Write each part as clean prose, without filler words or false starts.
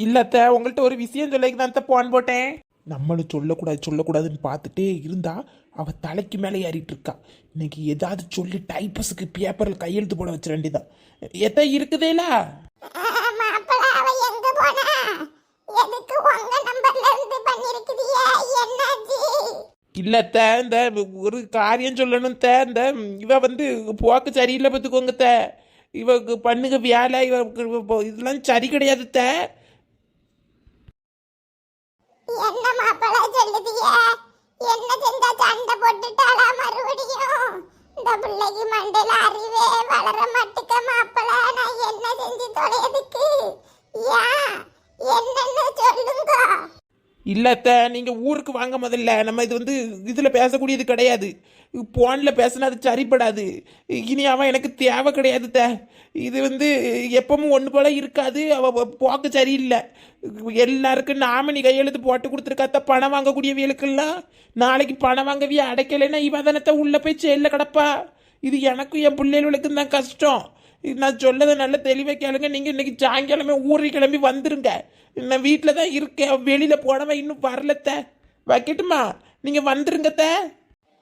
இல்லத்த உங்கள்கிட்ட ஒரு விஷயம் சொல்லிக்கு தான் போன் போட்டேன். நம்மளும் சொல்லக்கூடாதுன்னு பார்த்துட்டே இருந்தா அவ தலைக்கு மேலே ஏறிட்டு இருக்கா. இன்னைக்கு ஏதாவது சொல்லி டைப்பஸுக்கு பேப்பரில் கையெழுத்து போட வச்சிட வேண்டியதான். எத்த இருக்குதேலா இல்லத்த இந்த ஒரு காரியம் சொல்லணும். இந்த இவ வந்து போக்கு சரியில்லை பார்த்துக்கோங்க. இவக்கு பண்ணுங்க வேலை இவ இதெல்லாம் சரி கிடையாது. என்ன மாப்பிள சொல்லுதிய? என்ன செஞ்சா சண்டை போட்டுட்டாளா மறுபடியும்? இந்த பிள்ளைக்கு மண்டையில அறிவே வளர மாட்டுக்க மாப்பிள. நான் என்ன செஞ்சு தொலையதுக்கு? ஏன் என்னன்னு சொல்லுங்க. இல்லத்த நீங்க ஊருக்கு வாங்க முதல்ல. நம்ம இது வந்து இதுல பேசக்கூடியது கிடையாது. போன்ல பேசினா அது சரிப்படாது. இனி அவன் எனக்கு தேவை கிடையாது. இது வந்து எப்பவும் ஒன்று போல இருக்காது. அவ போக்கு சரியில்லை. எல்லாருக்கும் நாம நீ கையெழுத்து போட்டு கொடுத்துருக்காத்த பணம் வாங்கக்கூடியவங்களுக்கெல்லாம் நாளைக்கு பணம் வாங்கவே அடைக்கலைன்னா இவதனத்தை உள்ள போய் செல்ல கிடப்பா. இது எனக்கும் என் பிள்ளைகளுக்கும் தான் கஷ்டம். நான் சொல்லதை நல்ல தெளிவாக கேளுங்க. நீங்கள் இன்னைக்கு சாயங்காலமே ஊருக்கு கிளம்பி வந்துருங்க. நான் வீட்டில் தான் இருக்கேன். வெளியில் போனவன் இன்னும் வரலத்த. வைக்கட்டுமா? நீங்கள் வந்துருங்கத்த.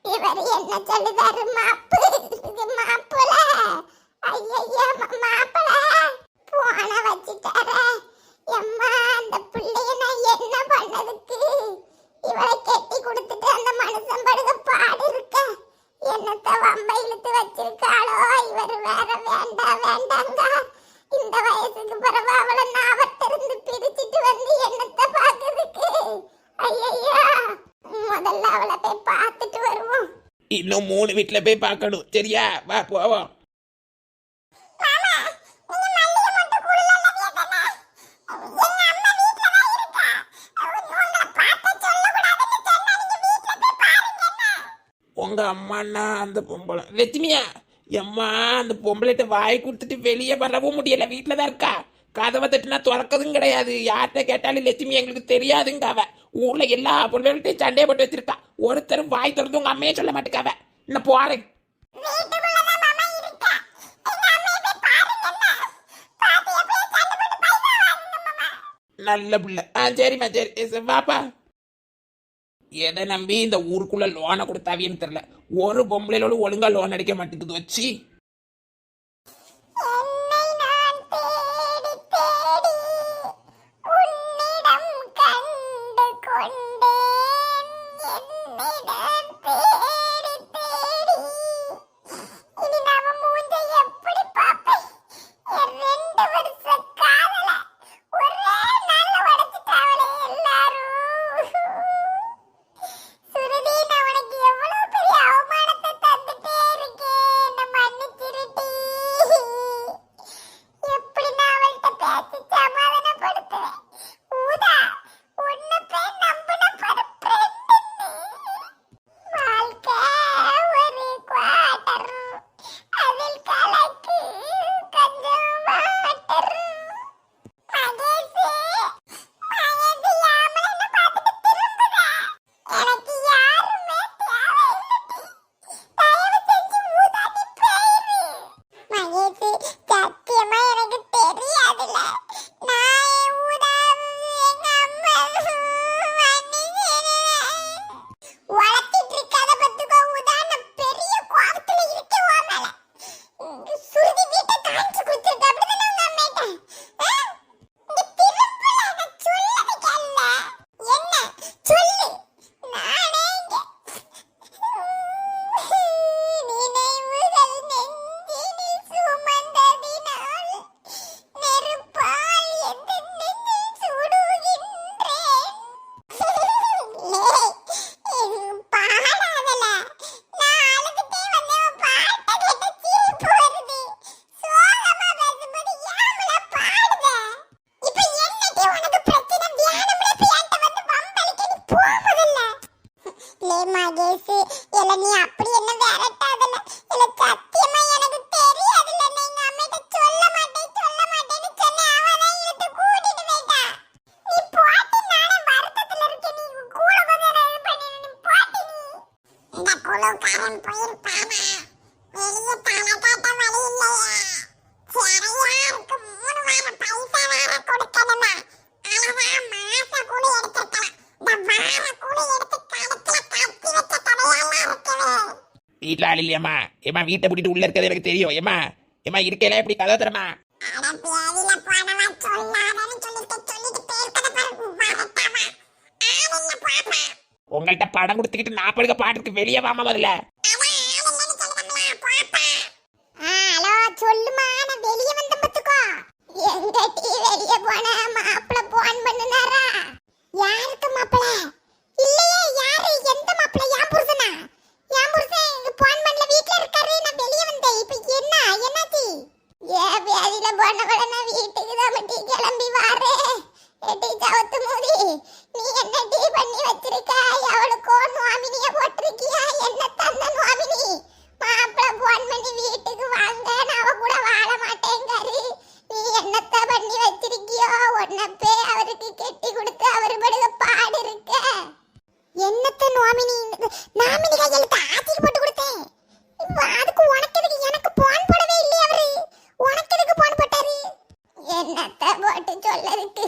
இவர் என்ன சொல்லுதாரு மாப்பு? இது மாப்புல ஐயா மாப்பிள போன வச்சிட்டாரே. எம்மா அந்த பிள்ளைய நான் என்ன பண்ணதுக்கு? இவளை கெட்டி கொடுத்துட்டு அந்த மனுஷன் படுக பாடு இருக்க. என்னத்த வம்பை இழுத்து வச்சிருக்காளோ இவர். வேற வேண்டாங்க. இந்த வயசுக்கு பிறகு அவளை நாவத்திருந்து பிரிச்சுட்டு வந்து என்னத்த பாக்குறதுக்கு? ஐயா முதல்ல அவளை போய் பார்த்துட்டு வருவோம். இன்னும் 3 வீட்டில் போய் பார்க்கணும். சரியா? வா போவோம். உங்க அம்மாண்ணா அந்த பொம்பளை லட்சுமியா எம்மா அந்த பொம்பளைகிட்ட வாய் கொடுத்துட்டு வெளியே வரவும் முடியல. வீட்டில் தான் இருக்கா. கதவை தட்டுனா திறக்கதும் கிடையாது. யார்கிட்ட கேட்டாலும் லட்சுமி எங்களுக்கு தெரியாதுங்க. அவ ஊர்ல எல்லா பொம்பளைகள்ட்டையும் சண்டையை போட்டு வச்சிருக்கா. ஒருத்தரும் வாய் திறந்து உங்க அம்மையே சொல்ல மாட்டேக்காவ. இன்னும் போறேன். நல்ல பிள்ளை. சரிம்மா சரி பாப்பா. எதை நம்பி இந்த ஊருக்குள்ள லோனை கொடுத்தாவின்னு தெரியல. ஒரு பொம்பளையோட ஒழுங்கா லோன் அடிக்க மாட்டேங்குது. வச்சு ராகேஷ் இல்ல நீ அப்படி என்ன விரட்டாதல இல்ல சத்தியமா எனக்கு தெரியாதுல நீங்க அம்மிட்ட சொல்ல மாட்டேன்னு சொன்ன அவதான் இழுத்து கூட்டிட்டு போயிட்டா நீ போட்டி நானே வருத்தத்துல இருக்க நீ கூட கொஞ்ச நேரம் பண்ணி நீ போட்டி நீ இந்த குழுக்காரன் போயிருப்பானா வெளியே தலை காட்ட வழி இல்லையா சரியாருக்கு 3 வாரம் பைசா வேற கொடுக்கணுமா அழகா மாச கூலி எடுத்துக்கலாம் இந்த வார கூலி எடுத்து கழுத்துல கட்டி வச்ச கடையெல்லாம் இருக்குது வீட்டில் ஆள் இல்லையம்மா ஏமா வீட்டை பூட்டிட்டு உள்ள இருக்கிறது எனக்கு தெரியும் ஏமா ஏமா இருக்கையில எப்படி கதை தரமா அட பேதில போனவா சொல்லாதன்னு சொல்லிட்டு பேர்க்கத பாரு வரட்டாமா ஆளில்ல பாப்பா உங்கள்கிட்ட படம் கொடுத்துக்கிட்டு நான் படுக்க பாட்டுக்கு வெளியே வாமா முதல்ல ஹலோ சொல்லுமா நான் வெளிய வந்த பத்துக்கோ எங்க டீ வெளிய போன மாப்பிள போன் பண்ணுனாரா யாருக்கு மாப்பிள இல்லையே யாரு எந்த மாப்பிள யான் புருஷனா யான் புருஷன் போன் பண்ணல வீட்ல இருக்காரு நான் வெளிய வந்தேன் இப்போ என்னாச்சு ஏ வியாதில போனவள நான் வீட்டுக்கு தான் டீ கிளம்பி வாரேன் டீ சவத்து மூடி நீ என்ன டீ பண்ணி வச்சிருக்க எவளுக்கோ நோமினிய போட்டிருக்கியா என்ன தந்த நோமினி மாப்பிள போன் பண்ணி வீட்டுக்கு வாங்க நான் அவ கூட வாழ மாட்டேங்காரு நீ என்னத்த பண்ணி வச்சிருக்கியோ உன்னப்பே அவருக்கு கெட்டி கொடுத்து அவர் படுக பாடு இருக்க என்னத்த நோமினி கையெழுத்து ஆச்சிக்கு போட்டு கொடுத்தேன் அதுக்கு உனக்கு எனக்கு போன் போடவே இல்லையே அவரு உனக்கு எதுக்கு போன் போட்டாரு என்னத்த போட்டு சொல்லதுக்கு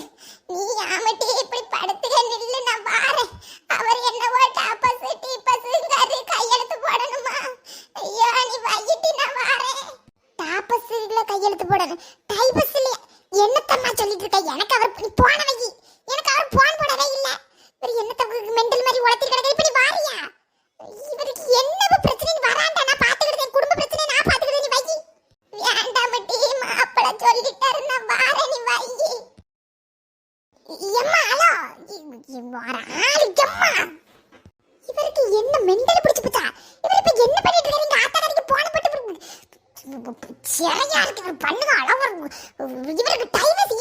நீ ஆமட்டி இப்படி படுத்துக்க நில்லு நான் பாறேன் அவர் என்னவோ டாப்பஸ் டீப்பஸ்ங்காரு கையெழுத்து போடணுமா ஐயோ நீ வையிட்டு நான் வாரேன் டாப்பஸ்ல கையெழுத்து போடணும் டைபஸ் இல்லையா என்னத்தம்மா சொல்லிட்டு இருக்க எனக்கு அவர் நீ போன வை எனக்கு அவர் போன் போடவே இல்ல இவர் என்னத்த மெண்டல் மாதிரி உளத்தி கிடக்கு இப்படி வாரியா இவருக்கு என்னவோ பிரச்சனை வராண்டா நான் பாத்துக்கிட்டேன் குடும்ப பிரச்சனை நான் பாத்துக்கிட்டேன் நீ வை வேண்டாமட்டி மாப்பிள சொல்லிட்டாரு நான் வாரேன் நீ வை எம்மா ஹலோ வர ஆளு எம்மா இவருக்கு என்ன மெண்டல் பிடிச்சு போச்சா இவர் இப்ப என்ன பண்ணிட்டு இருக்காரு நீங்க ஆத்தாடிக்கு போன போட்டு சிறையா இருக்கு இவர் பண்ணுங்க அளவு இவருக்கு டைவர்ஸ்